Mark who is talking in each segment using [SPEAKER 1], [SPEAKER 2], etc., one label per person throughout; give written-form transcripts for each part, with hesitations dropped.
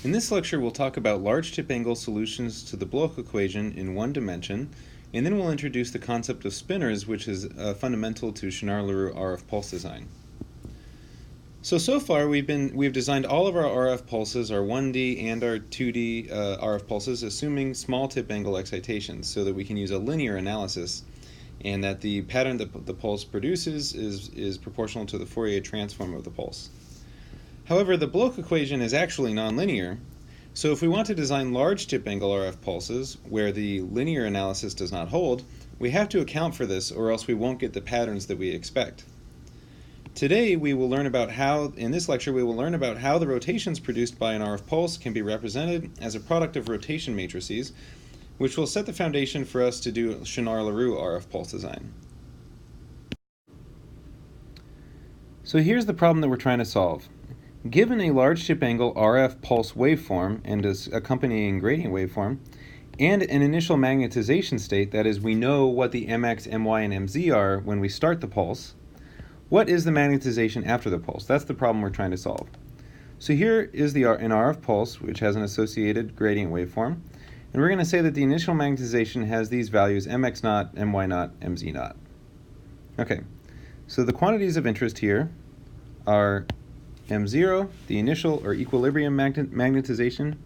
[SPEAKER 1] In this lecture, we'll talk about large tip angle solutions to the Bloch equation in one dimension, and then we'll introduce the concept of spinors, which is fundamental to Chenard-Leroux RF pulse design. So far we've designed all of our RF pulses, our 1D and our 2D RF pulses, assuming small tip angle excitations, so that we can use a linear analysis, and that the pattern that the pulse produces is proportional to the Fourier transform of the pulse. However, the Bloch equation is actually nonlinear, so if we want to design large tip angle RF pulses where the linear analysis does not hold, we have to account for this, or else we won't get the patterns that we expect. Today in this lecture we will learn about how the rotations produced by an RF pulse can be represented as a product of rotation matrices, which will set the foundation for us to do Chenard-Leroux RF pulse design. So here's the problem that we're trying to solve. Given a large tip angle RF pulse waveform and its accompanying gradient waveform, and an initial magnetization state, that is, we know what the mx, my, and mz are when we start the pulse, what is the magnetization after the pulse? That's the problem we're trying to solve. So here is an RF pulse, which has an associated gradient waveform, and we're going to say that the initial magnetization has these values mx naught, my naught, mz naught. Okay, so the quantities of interest here are m0, the initial or equilibrium magnetization,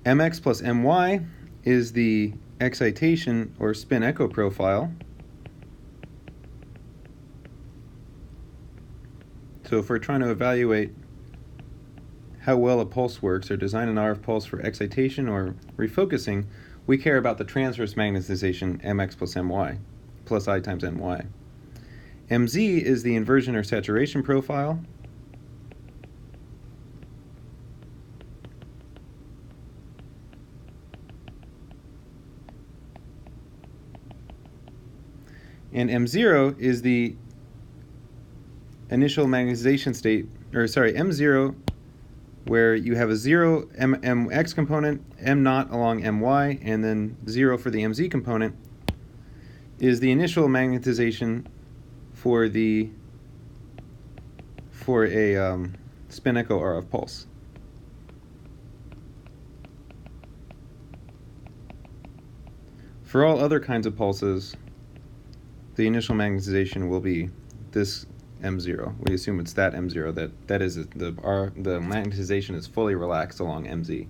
[SPEAKER 1] mx plus my is the excitation or spin echo profile. So if we're trying to evaluate how well a pulse works or design an RF pulse for excitation or refocusing, we care about the transverse magnetization mx plus my plus I times my. Mz is the inversion or saturation profile. And m0 is the initial magnetization state, m0, where you have a 0 mx component, m naught along my, and then 0 for the mz component, is the initial magnetization for a spin echo RF pulse. For all other kinds of pulses, the initial magnetization will be this m0. We assume it's that m0, that is the magnetization is fully relaxed along mz.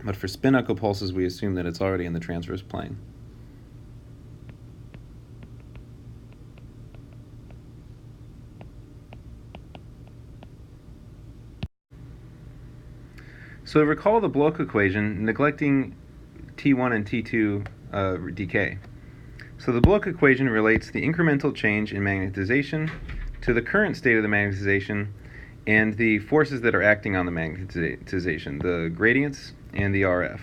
[SPEAKER 1] But for spin echo pulses, we assume that it's already in the transverse plane. So recall the Bloch equation, neglecting T1 and T2 decay. So the Bloch equation relates the incremental change in magnetization to the current state of the magnetization and the forces that are acting on the magnetization, the gradients and the RF.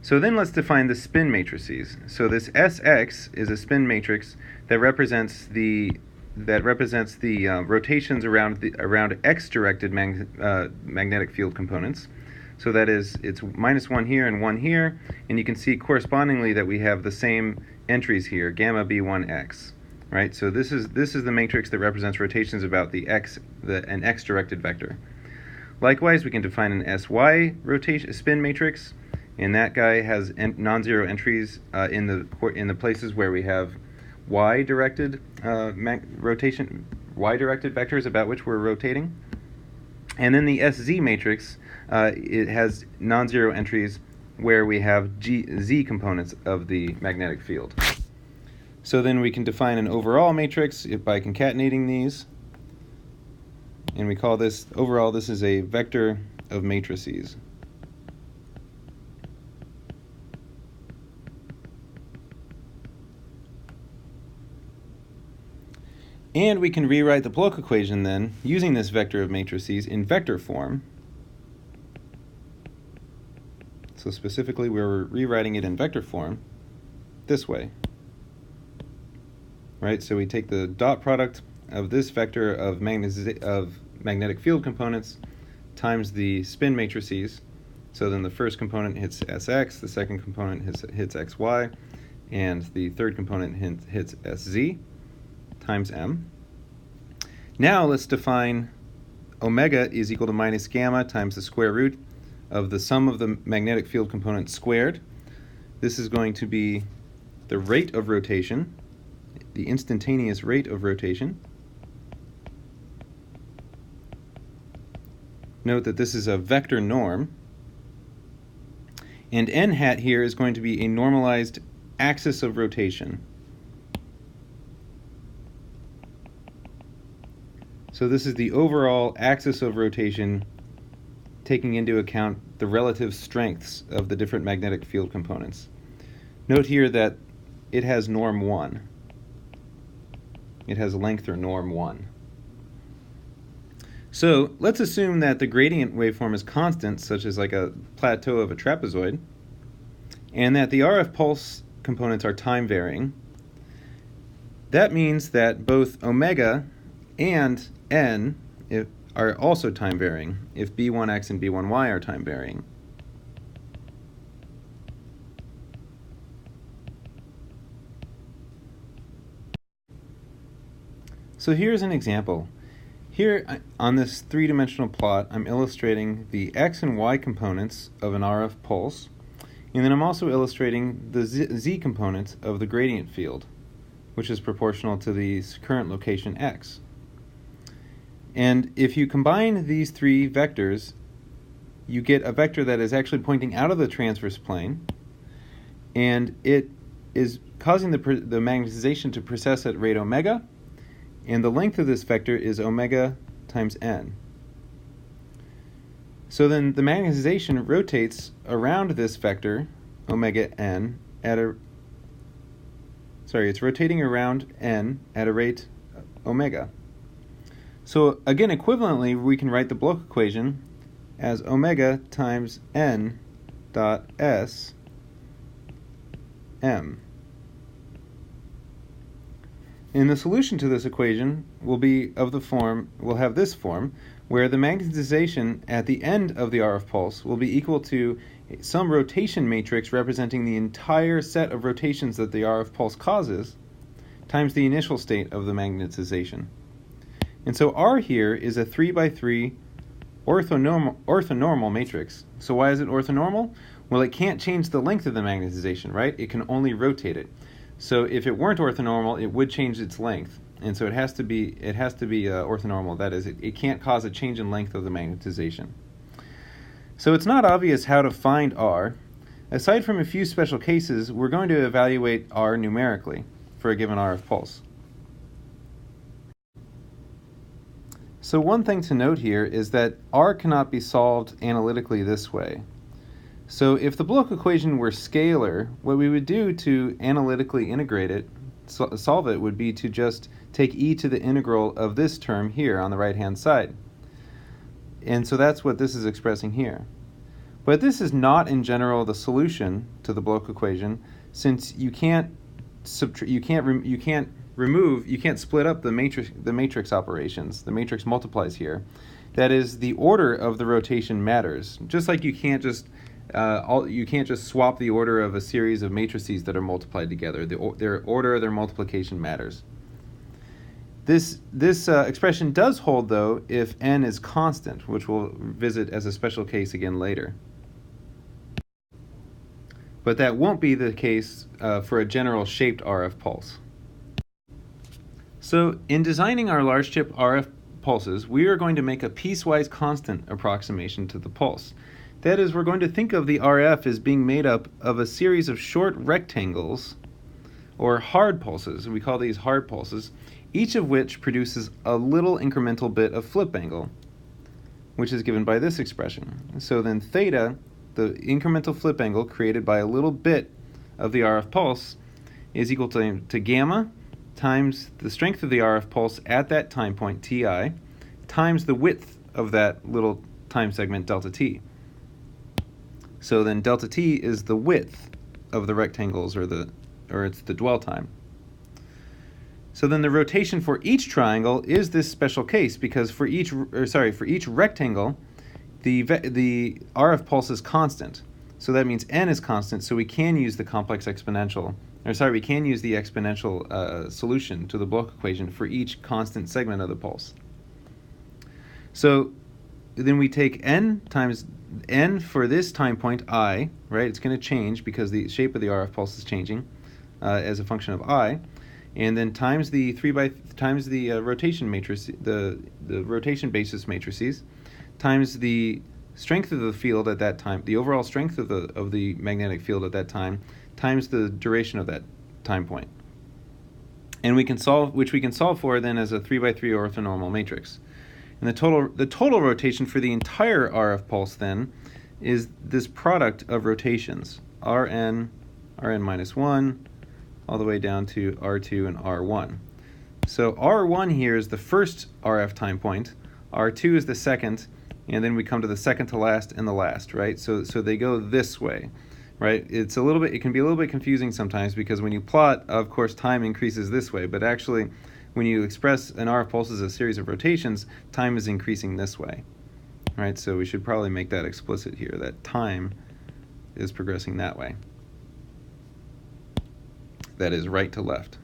[SPEAKER 1] So then let's define the spin matrices. So this Sx is a spin matrix that represents the rotations around x-directed magnetic field components. So that is, it's -1 here and 1 here, and you can see correspondingly that we have the same entries here, gamma b1x, right? So this is the matrix that represents rotations about an x-directed vector. Likewise, we can define an sy spin matrix, and that guy has non-zero entries in the places where we have y-directed vectors about which we're rotating. And then the sz matrix, it has non-zero entries where we have z components of the magnetic field. So then we can define an overall matrix by concatenating these, and we call this overall. This is a vector of matrices. And we can rewrite the Bloch equation then, using this vector of matrices, in vector form. So specifically, we're rewriting it in vector form this way. Right? So we take the dot product of this vector of magnetic field components times the spin matrices, So then the first component hits Sx, the second component hits Xy, and the third component hits Sz times m. Now let's define omega is equal to minus gamma times the square root of the sum of the magnetic field components squared. This is going to be the rate of rotation, the instantaneous rate of rotation. Note that this is a vector norm. And n hat here is going to be a normalized axis of rotation. So this is the overall axis of rotation, taking into account the relative strengths of the different magnetic field components. Note here that it has norm 1. It has length or norm 1. So let's assume that the gradient waveform is constant, such as like a plateau of a trapezoid, and that the RF pulse components are time varying. That means that both omega and n are also time varying if b1x and b1y are time varying. So here's an example. Here on this three-dimensional plot, I'm illustrating the x and y components of an RF pulse, and then I'm also illustrating the z component of the gradient field, which is proportional to the current location x. And if you combine these three vectors, you get a vector that is actually pointing out of the transverse plane, and it is causing the magnetization to precess at rate omega, and the length of this vector is omega times n. So then the magnetization rotates around this vector, omega n, it's rotating around n at a rate omega. So again, equivalently, we can write the Bloch equation as omega times n dot s m. And the solution to this equation will have this form, where the magnetization at the end of the RF pulse will be equal to some rotation matrix representing the entire set of rotations that the RF pulse causes, times the initial state of the magnetization. And so R here is a 3x3 orthonormal matrix. So why is it orthonormal? Well, it can't change the length of the magnetization, right? It can only rotate it. So if it weren't orthonormal, it would change its length, and so it has to be orthonormal. That is, it can't cause a change in length of the magnetization. So it's not obvious how to find R. Aside from a few special cases, we're going to evaluate R numerically for a given RF pulse. So one thing to note here is that R cannot be solved analytically this way. So if the Bloch equation were scalar, what we would do to analytically integrate it, solve it, would be to just take e to the integral of this term here on the right-hand side. And so that's what this is expressing here. But this is not in general the solution to the Bloch equation, since you can't split up the matrix operations. The matrix multiplies here. That is, the order of the rotation matters. Just like you can't just swap the order of a series of matrices that are multiplied together. Their order of their multiplication matters. This expression does hold, though, if n is constant, which we'll visit as a special case again later. But that won't be the case for a general shaped RF pulse. So in designing our large chip RF pulses, we are going to make a piecewise constant approximation to the pulse. That is, we're going to think of the RF as being made up of a series of short rectangles, or hard pulses. We call these hard pulses, each of which produces a little incremental bit of flip angle, which is given by this expression. So then theta, the incremental flip angle created by a little bit of the RF pulse, is equal to gamma times the strength of the RF pulse at that time point, Ti, times the width of that little time segment, delta t. So then delta t is the width of the rectangles, or it's the dwell time. So then the rotation for each triangle is this special case, because for each rectangle, the RF pulse is constant. So that means n is constant, so we can use the complex exponential, we can use the exponential solution to the Bloch equation for each constant segment of the pulse. So then we take n times n for this time point I, right? It's going to change because the shape of the RF pulse is changing as a function of I, and then times the rotation matrix, the rotation basis matrices, times the strength of the field at that time, the overall strength of the magnetic field at that time, times the duration of that time point. And we can solve for then as a 3x3 orthonormal matrix. And the total rotation for the entire RF pulse then is this product of rotations, Rn minus 1, all the way down to R2 and R1. So R1 here is the first RF time point, R2 is the second, and then we come to the second to last and the last, right? So they go this way, right? It can be a little bit confusing sometimes because when you plot, of course, time increases this way, but actually when you express an RF pulse as a series of rotations, time is increasing this way, right? So we should probably make that explicit here, that time is progressing that way. That is right to left.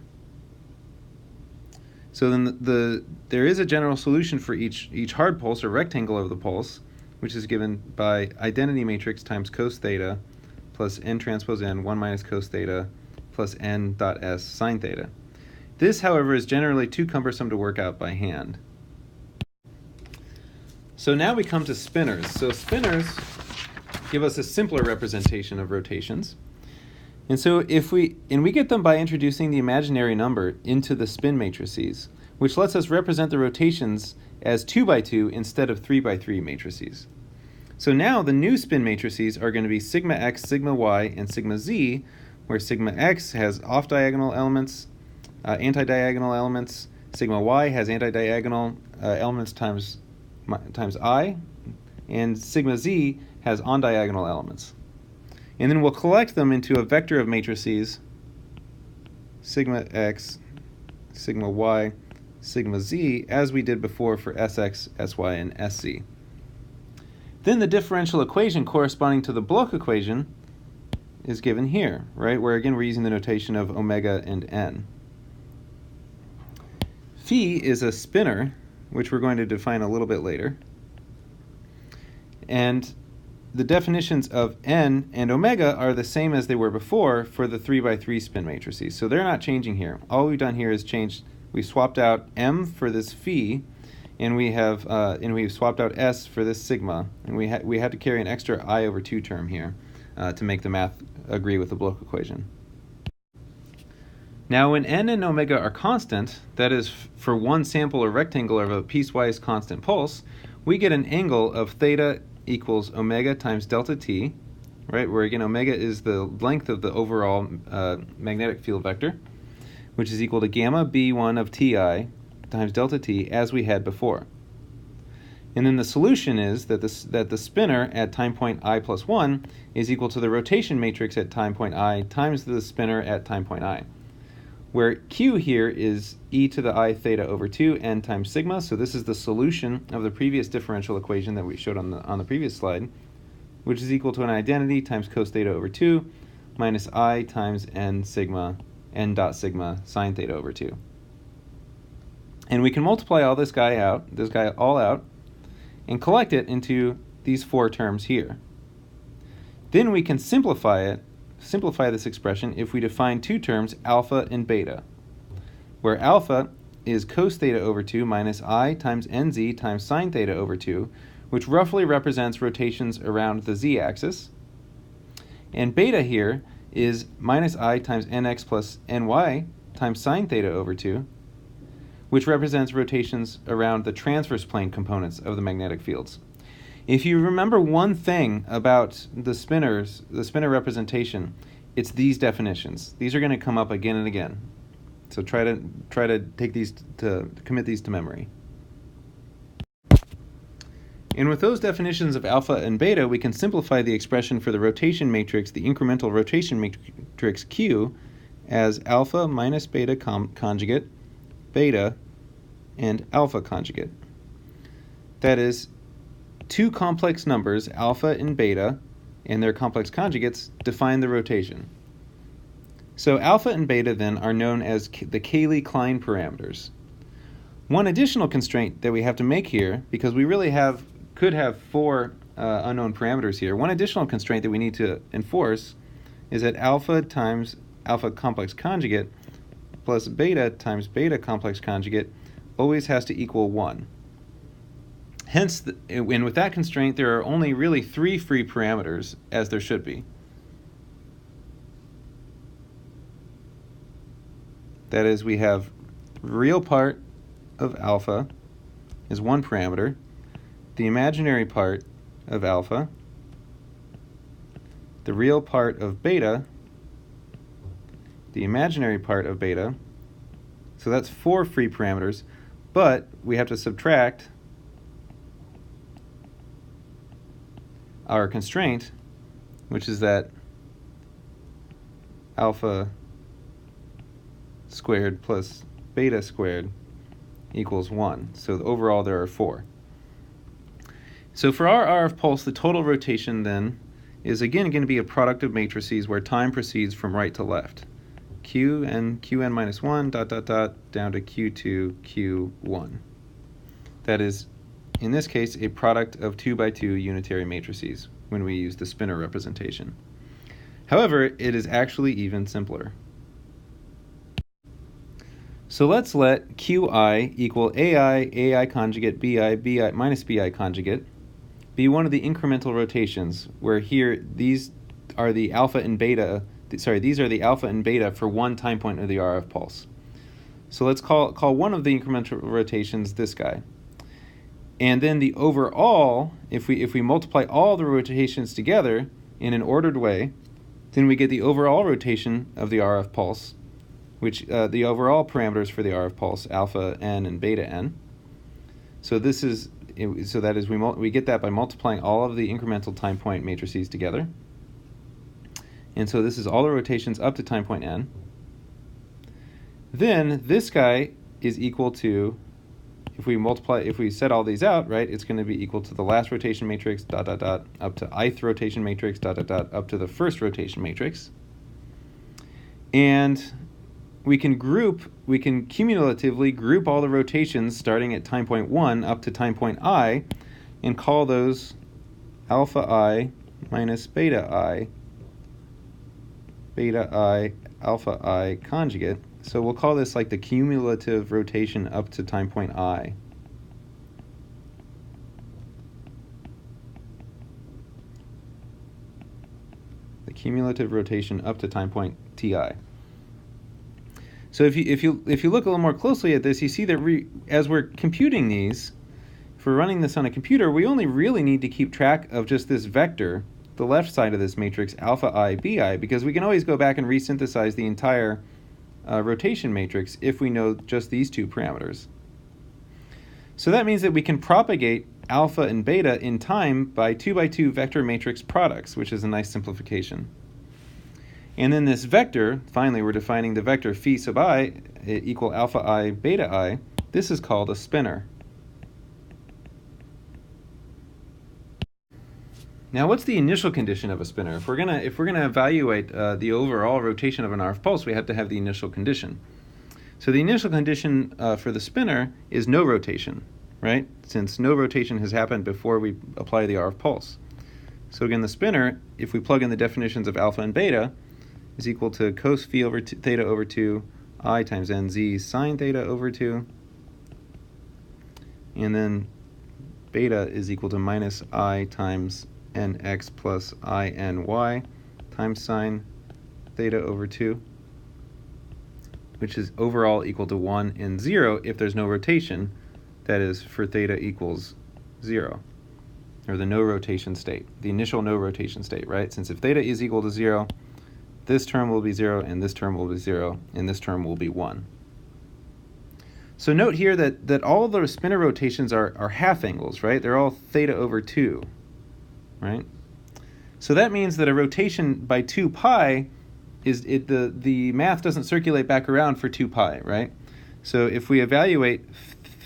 [SPEAKER 1] So then there is a general solution for each hard pulse or rectangle of the pulse, which is given by identity matrix times cos theta plus n transpose n, 1 minus cos theta plus n dot s sine theta. This, however, is generally too cumbersome to work out by hand. So now we come to spinors. So spinors give us a simpler representation of rotations. And so we get them by introducing the imaginary number into the spin matrices, which lets us represent the rotations as 2x2 instead of 3x3 matrices. So now the new spin matrices are going to be sigma x, sigma y, and sigma z, where sigma x has off-diagonal elements, anti-diagonal elements, sigma y has anti-diagonal elements times I, and sigma z has on-diagonal elements. And then we'll collect them into a vector of matrices, sigma x, sigma y, sigma z, as we did before for sx, sy, and sc. Then the differential equation corresponding to the Bloch equation is given here, right? Where again we're using the notation of omega and n. Phi is a spinor, which we're going to define a little bit later. And the definitions of n and omega are the same as they were before for the 3x3 spin matrices. So they're not changing here. All we've done here is we swapped out m for this phi, and we've swapped out s for this sigma, and we had to carry an extra I over 2 term here to make the math agree with the Bloch equation. Now when n and omega are constant, that is for one sample or rectangle of a piecewise constant pulse, we get an angle of theta equals omega times delta t, right, where again omega is the length of the overall magnetic field vector, which is equal to gamma b1 of ti times delta t as we had before. And then the solution is that the spinor at time point I plus 1 is equal to the rotation matrix at time point I times the spinor at time point I, where q here is e to the I theta over 2 n times sigma. So this is the solution of the previous differential equation that we showed on the previous slide, which is equal to an identity times cos theta over 2 minus I times n dot sigma sine theta over 2. And we can multiply all this guy all out, and collect it into these 4 terms here. Then we can simplify this expression if we define 2 terms, alpha and beta, where alpha is cos theta over 2 minus I times nz times sine theta over 2, which roughly represents rotations around the z-axis. And beta here is minus I times nx plus ny times sine theta over 2, which represents rotations around the transverse plane components of the magnetic fields. If you remember one thing about the spinor representation, it's these definitions. These are going to come up again and again. So try to commit these to memory. And with those definitions of alpha and beta, we can simplify the expression for the rotation matrix, the incremental rotation matrix Q, as alpha minus beta conjugate, beta, and alpha conjugate. That is, two complex numbers, alpha and beta, and their complex conjugates, define the rotation. So alpha and beta then are known as the Cayley-Klein parameters. One additional constraint that we have to make here, because we really could have four unknown parameters here, one additional constraint that we need to enforce is that alpha times alpha complex conjugate plus beta times beta complex conjugate always has to equal 1. Hence, and with that constraint, there are only really 3 free parameters, as there should be. That is, we have the real part of alpha is one parameter, the imaginary part of alpha, the real part of beta, the imaginary part of beta. So that's 4 free parameters, but we have to subtract our constraint, which is that alpha squared plus beta squared equals 1. So overall there are 4. So for our RF pulse, the total rotation then is again going to be a product of matrices where time proceeds from right to left. Q and Qn minus 1 dot dot dot down to Q2 Q1. That is, in this case, a product of 2 by 2 unitary matrices when we use the spinor representation. However, it is actually even simpler. So let's let Qi equal AI conjugate BI minus BI conjugate be one of the incremental rotations, where here these are the alpha and beta, these are the alpha and beta for one time point of the RF pulse. So let's call one of the incremental rotations this guy. And then the overall, if we multiply all the rotations together in an ordered way, then we get the overall rotation of the RF pulse, which the overall parameters for the RF pulse, alpha n and beta n. So this is we get that by multiplying all of the incremental time point matrices together. And so this is all the rotations up to time point n. Then this guy is equal to, if we set all these out, right, it's going to be equal to the last rotation matrix, dot, dot, dot, up to ith rotation matrix, dot, dot, dot, up to the first rotation matrix. And we can cumulatively group all the rotations starting at time point 1 up to time point I and call those alpha I minus beta I alpha I conjugate. So we'll call this like the cumulative rotation up to time point I. The cumulative rotation up to time point Ti. So if you look a little more closely at this, you see that as we're computing these, if we're running this on a computer, we only really need to keep track of just this vector, the left side of this matrix, alpha I bi, because we can always go back and resynthesize the entire rotation matrix if we know just these 2 parameters. So that means that we can propagate alpha and beta in time by 2 by 2 vector matrix products, which is a nice simplification. And then this vector, finally we're defining the vector phi sub I equal alpha I beta I. This is called a spinor. Now what's the initial condition of a spinor? If we're gonna evaluate the overall rotation of an RF pulse, we have to have the initial condition. So the initial condition for the spinor is no rotation, right? Since no rotation has happened before we apply the RF pulse. So again, the spinor, if we plug in the definitions of alpha and beta, is equal to cos phi over theta over 2 I times nz sine theta over 2. And then beta is equal to minus I times nx plus I ny times sine theta over 2, which is overall equal to 1 and 0 if there's no rotation, that is for theta equals 0, or the no rotation state, the initial no rotation state, right? Since if theta is equal to 0, this term will be 0, and this term will be 0, and this term will be 1. So note here that all of those spinor rotations are half angles, right? They're all theta over 2, right? So that means that a rotation by 2 pi the math doesn't circulate back around for 2 pi, right? So if we evaluate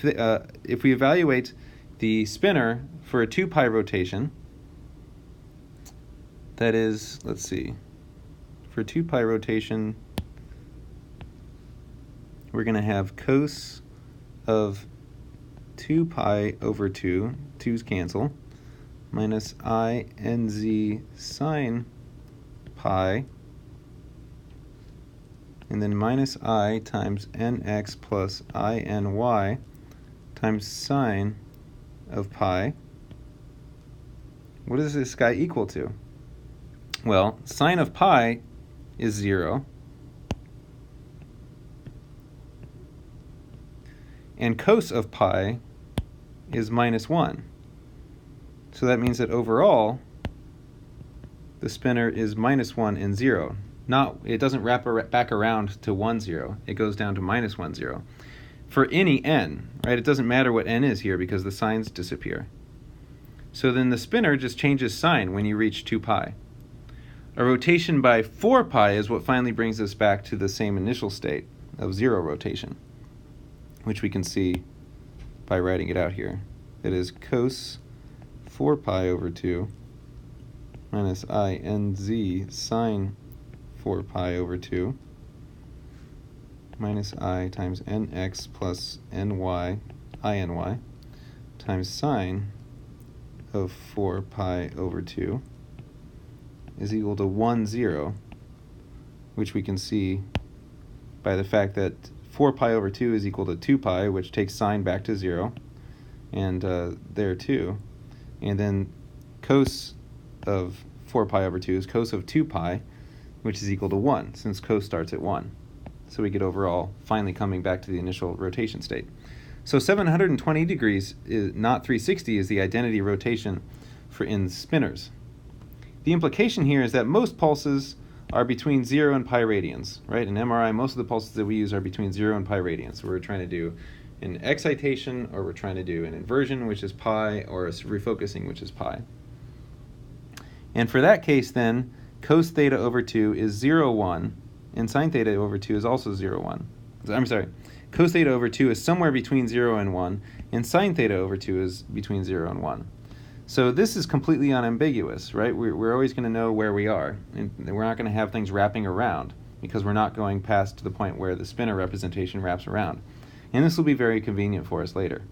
[SPEAKER 1] the spinor for a 2 pi rotation, that is, let's see, for 2 pi rotation, we're going to have cos of 2 pi over 2, 2's cancel, minus I nz sine pi, and then minus I times nx plus I ny times sine of pi. What is this guy equal to? Well, sine of pi is 0, and cos of pi is minus 1. So that means that overall, the spinor is minus 1 and 0. It doesn't wrap back around to 1, 0. It goes down to minus 1, 0. For any n, right? It doesn't matter what n is here because the signs disappear. So then the spinor just changes sign when you reach 2 pi. A rotation by 4 pi is what finally brings us back to the same initial state of 0 rotation, which we can see by writing it out here. That is cos 4 pi over 2 minus I nz sine 4 pi over 2 minus I times nx plus ny,iny, times sine of 4 pi over 2 is equal to 1, 0, which we can see by the fact that 4 pi over 2 is equal to 2 pi, which takes sine back to 0, and there too. And then cos of 4 pi over 2 is cos of 2 pi, which is equal to 1, since cos starts at 1. So we get overall finally coming back to the initial rotation state. So 720 degrees, not 360, is the identity rotation in spinors. The implication here is that most pulses are between 0 and pi radians, right? In MRI, most of the pulses that we use are between 0 and pi radians. So we're trying to do an excitation, or we're trying to do an inversion, which is pi, or a refocusing, which is pi. And for that case, then, cos theta over 2 is 0, 1, and sine theta over 2 is also 0, 1. I'm sorry, cos theta over 2 is somewhere between 0 and 1, and sine theta over 2 is between 0 and 1. So this is completely unambiguous, right? We're always going to know where we are, and we're not going to have things wrapping around, because we're not going past to the point where the spinor representation wraps around. And this will be very convenient for us later.